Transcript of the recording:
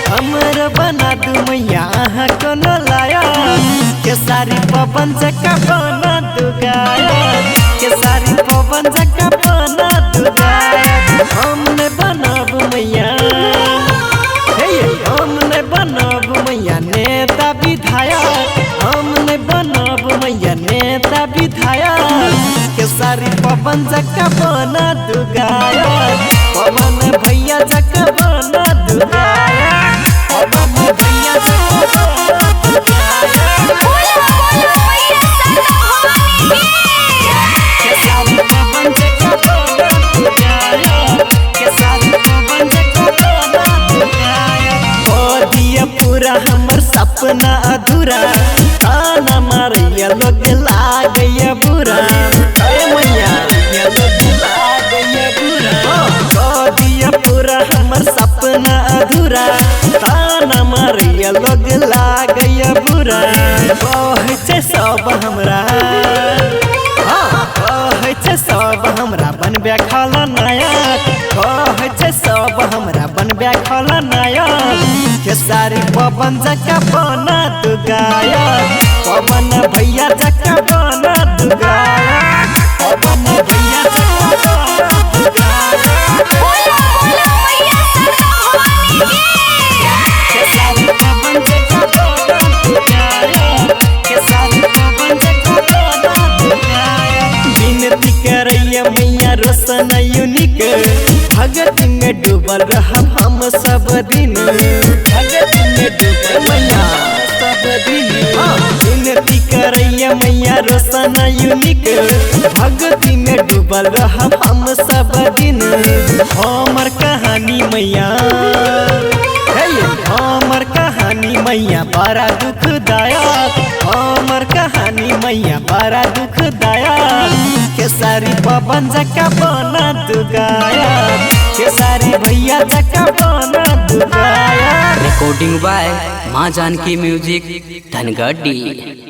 हमर बना दू मैया कोनो लाया केसारी पवन जका बना दू गायक केसारी पवन जका बना दू गायक हमने बनाब मैया हमने बनाब मैया नेता विधायक हमने बनाब मैया नेता विधायक केसारी पवन जका बना दू गायक पवन भैया जका बना दू गायक पवन भैया जका बना दू गायक केसारी पवन जका बना दू गायक केसारी पवन जका बना दू गायक हो दिया पूरा हमर सपना अधूरा ताना मारैया लोग लागैया बुरा मैया ये लोग लागैया बुरा हो दिया पूरा हमर सपना अधूरा ताना मारैया लोग लागैया बुरा कहै छै सब हमरा कहै छै सब हमरा बनबे खलनायक कहै छै सब हमरा बनबे खलनायक केसारी पवन जका बना दू गायक पवन भैया जका बना दू गायक पवन भैया जका बना दू गायक केसारी पवन जका बना दू गायक केसारी पवन जका बना दू गायक विनती करैया मैया रोशन यूनिक भगत में डूबल रहब हम सब दिन भगत में डूबल मैया सब दिन विनती करैया मैया रोशन यूनिक भगती में डूबल रहब हम सब दिन हमर कहानी मैया हमर कहानी मैया बड़ा दुखदायक हमर कहानी मैया बड़ा दुखदायक केसारी पवन जका बना दू गायक केसारी भैया जका बना दू गायक। रिकॉर्डिंग बाय माँ जानकी म्यूजिक धनगढ़।